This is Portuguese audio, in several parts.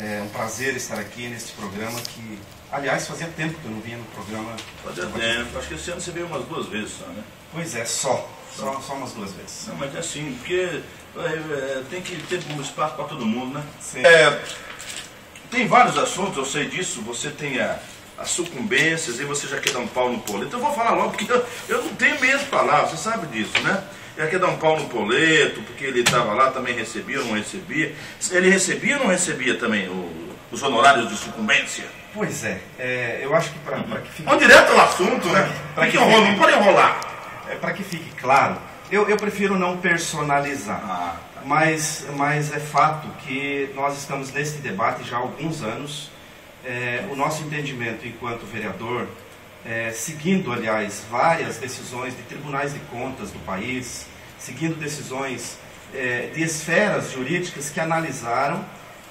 É um prazer estar aqui neste programa que, aliás, fazia tempo que eu não vinha no programa. Fazia tempo. Acho que esse ano você veio umas 2 vezes só, né? Pois é, só umas 2 vezes. Não, mas é assim, porque tem que ter um espaço para todo mundo, né? Sim. Tem vários assuntos, eu sei disso. Você tem as sucumbências e você já quer dar um pau no Poleto. Eu vou falar logo, porque eu não tenho medo de falar, você sabe disso, né? Já quer dar um pau no Poleto, porque ele estava lá, também recebia ou não recebia. Ele recebia ou não recebia também os honorários de sucumbência? Pois é, eu acho que para que fique... Vamos direto ao assunto, né? Não pode enrolar. Para que fique claro, eu prefiro não personalizar, mas é fato que nós estamos nesse debate já há alguns anos. O nosso entendimento enquanto vereador, seguindo, aliás, várias decisões de tribunais de contas do país, seguindo decisões de esferas jurídicas que analisaram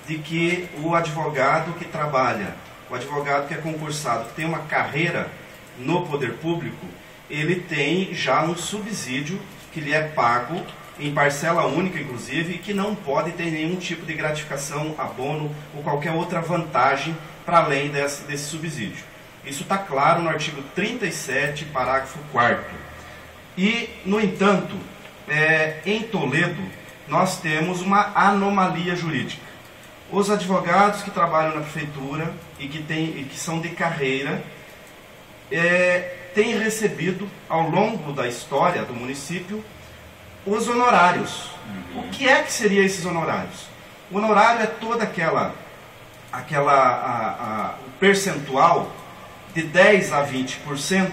de que o advogado que trabalha, o advogado que é concursado, que tem uma carreira no poder público, ele tem já um subsídio que lhe é pago em parcela única, inclusive, e que não pode ter nenhum tipo de gratificação, abono ou qualquer outra vantagem para além desse subsídio. Isso está claro no artigo 37, parágrafo 4º. E, no entanto, em Toledo, nós temos uma anomalia jurídica. Os advogados que trabalham na prefeitura e que são de carreira têm recebido, ao longo da história do município, os honorários. O que é que seriam esses honorários? O honorário é toda o percentual de 10% a 20%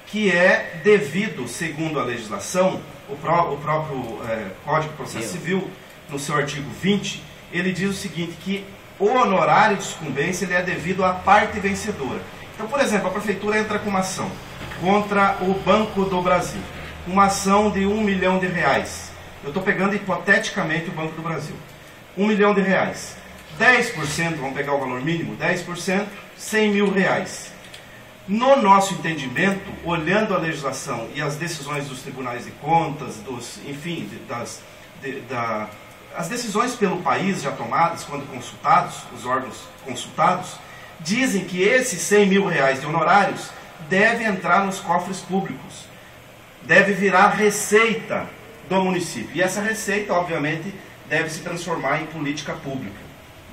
que é devido, segundo a legislação, o próprio Código de Processo Civil, no seu artigo 20, ele diz o seguinte, que o honorário de sucumbência ele é devido à parte vencedora. Então, por exemplo, a prefeitura entra com uma ação contra o Banco do Brasil, uma ação de R$1 milhão. Eu estou pegando hipoteticamente o Banco do Brasil. R$1 milhão. 10%, vamos pegar o valor mínimo, 10%, R$100 mil. No nosso entendimento, olhando a legislação e as decisões dos tribunais de contas, as decisões pelo país já tomadas, quando consultados, os órgãos consultados, dizem que esses R$100 mil de honorários devem entrar nos cofres públicos, deve virar receita do município. E essa receita, obviamente, deve se transformar em política pública,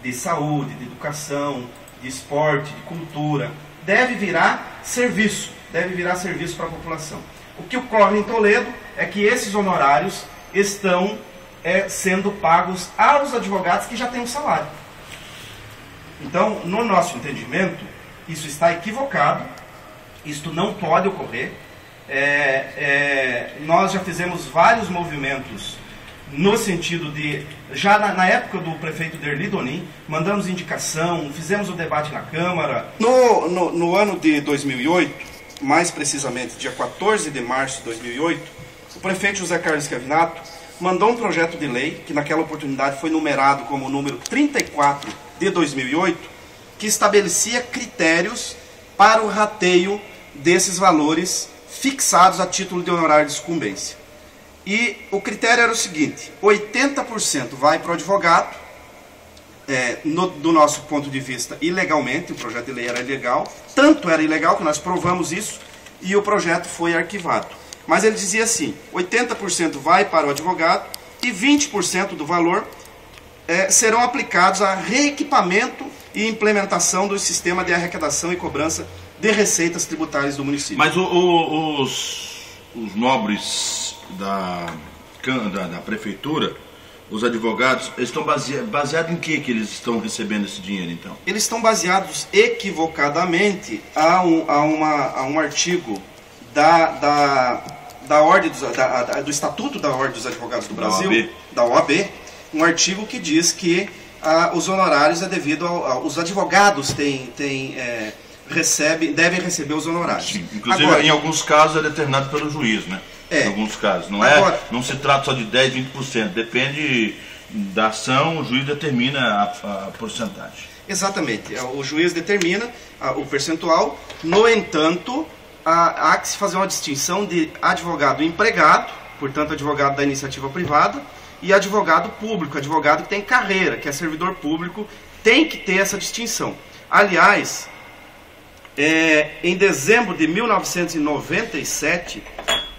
de saúde, de educação, de esporte, de cultura. Deve virar serviço para a população. O que ocorre em Toledo é que esses honorários estão sendo pagos aos advogados que já têm um salário. Então, no nosso entendimento, isso está equivocado, isto não pode ocorrer. Nós já fizemos vários movimentos no sentido de, já na época do prefeito Derli Donin, mandamos indicação, fizemos o debate na Câmara. No ano de 2008, mais precisamente dia 14 de março de 2008, o prefeito José Carlos Schiavinato mandou um projeto de lei, que naquela oportunidade foi numerado como o número 34 de 2008, que estabelecia critérios para o rateio desses valores fixados a título de honorário de sucumbência. E o critério era o seguinte, 80% vai para o advogado, do nosso ponto de vista ilegalmente, o projeto de lei era ilegal, tanto era ilegal que nós provamos isso e o projeto foi arquivado. Mas ele dizia assim, 80% vai para o advogado e 20% do valor serão aplicados a reequipamento e implementação do sistema de arrecadação e cobrança de receitas tributárias do município. Mas os nobres da prefeitura, os advogados, eles estão baseados em que eles estão recebendo esse dinheiro, então? Eles estão baseados equivocadamente a um artigo da ordem do Estatuto da Ordem dos Advogados do Brasil, da OAB, um artigo que diz que os honorários é devido os advogados devem receber os honorários. Sim, inclusive, agora, em alguns casos é determinado pelo juiz, né? Em alguns casos. Não se trata só de 10%, 20%. Depende da ação, o juiz determina a porcentagem. Exatamente. O juiz determina o percentual. No entanto, há que se fazer uma distinção de advogado empregado, portanto, advogado da iniciativa privada, e advogado público, advogado que tem carreira, que é servidor público, tem que ter essa distinção. Aliás, em dezembro de 1997,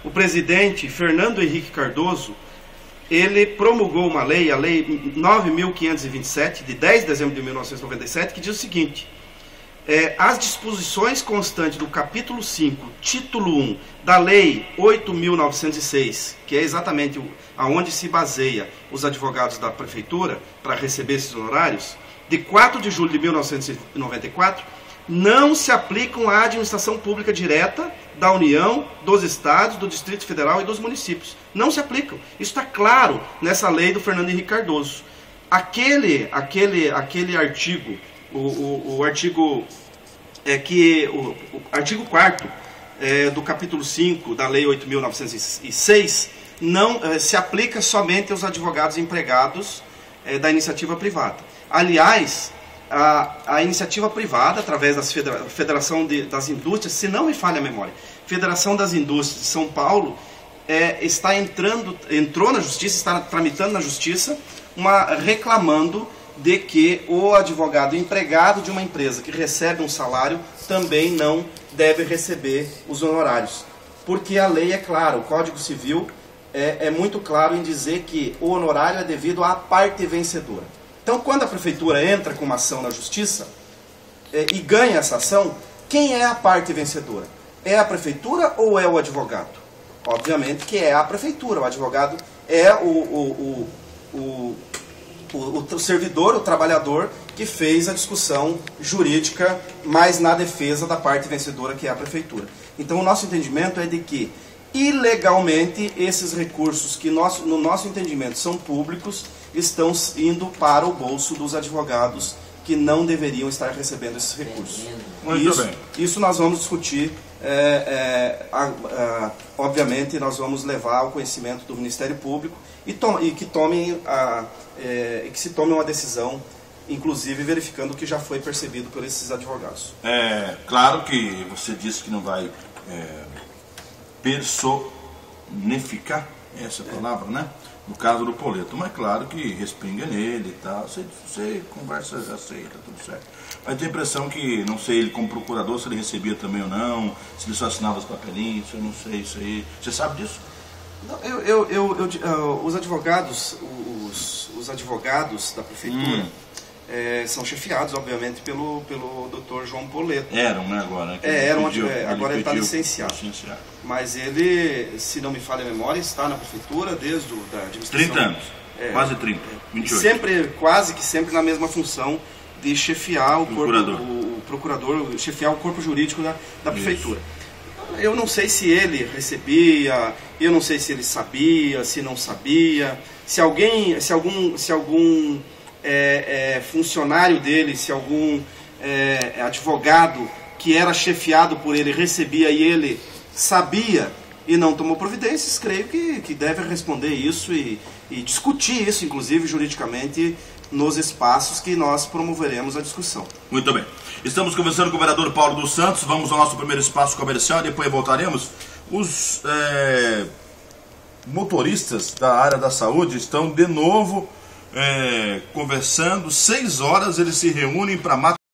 o presidente Fernando Henrique Cardoso, ele promulgou uma lei, a Lei 9.527, de 10 de dezembro de 1997, que diz o seguinte: as disposições constantes do capítulo 5, título 1, da Lei 8.906, que é exatamente aonde se baseia os advogados da prefeitura para receber esses honorários, de 4 de julho de 1994, não se aplicam à administração pública direta da União, dos estados, do Distrito Federal e dos municípios. Não se aplicam. Isso está claro nessa lei do Fernando Henrique Cardoso. Aquele artigo, o artigo 4º do capítulo 5 da Lei 8.906 não se aplica somente aos advogados empregados da iniciativa privada. Aliás, a iniciativa privada, através da Federação das Indústrias, se não me falha a memória, Federação das Indústrias de São Paulo, entrou na justiça, está tramitando na justiça, reclamando de que o advogado empregado de uma empresa que recebe um salário também não deve receber os honorários. Porque a lei é clara, o Código Civil é muito claro em dizer que o honorário é devido à parte vencedora. Então, quando a prefeitura entra com uma ação na justiça e ganha essa ação, quem é a parte vencedora? É a prefeitura ou é o advogado? Obviamente que é a prefeitura. O advogado é o servidor, o trabalhador que fez a discussão jurídica, mas na defesa da parte vencedora, que é a prefeitura. Então, o nosso entendimento é de que, ilegalmente, esses recursos que, no nosso entendimento, são públicos, estão indo para o bolso dos advogados que não deveriam estar recebendo esses recursos. Muito bem. Isso nós vamos discutir, obviamente nós vamos levar ao conhecimento do Ministério Público e que se tome uma decisão, inclusive verificando o que já foi percebido por esses advogados. Claro que você disse que não vai personificar, essa palavra, né? No caso do Poleto, mas claro que respinga nele e tal, você conversa, aceita, tudo certo. Mas tem a impressão que, não sei, ele como procurador, se ele recebia também ou não, se ele só assinava os papelinhos, eu não sei isso aí. Você sabe disso? Não, os advogados da prefeitura são chefiados, obviamente, pelo Dr. João Poleto. Eram, né, agora? Agora ele está licenciado. Mas ele, se não me falha a memória, está na prefeitura desde a administração. 30 anos, quase 30, 28. Quase que sempre na mesma função de chefiar o procurador, chefiar o corpo jurídico da prefeitura. Eu não sei se ele recebia, eu não sei se ele sabia, se não sabia, se algum funcionário dele, se algum advogado que era chefiado por ele recebia e ele sabia e não tomou providências, creio que deve responder isso e discutir isso, inclusive juridicamente, nos espaços que nós promoveremos a discussão. Muito bem. Estamos conversando com o vereador Paulo dos Santos. Vamos ao nosso primeiro espaço comercial e depois voltaremos. Os motoristas da área da saúde estão de novo conversando. 6 horas eles se reúnem para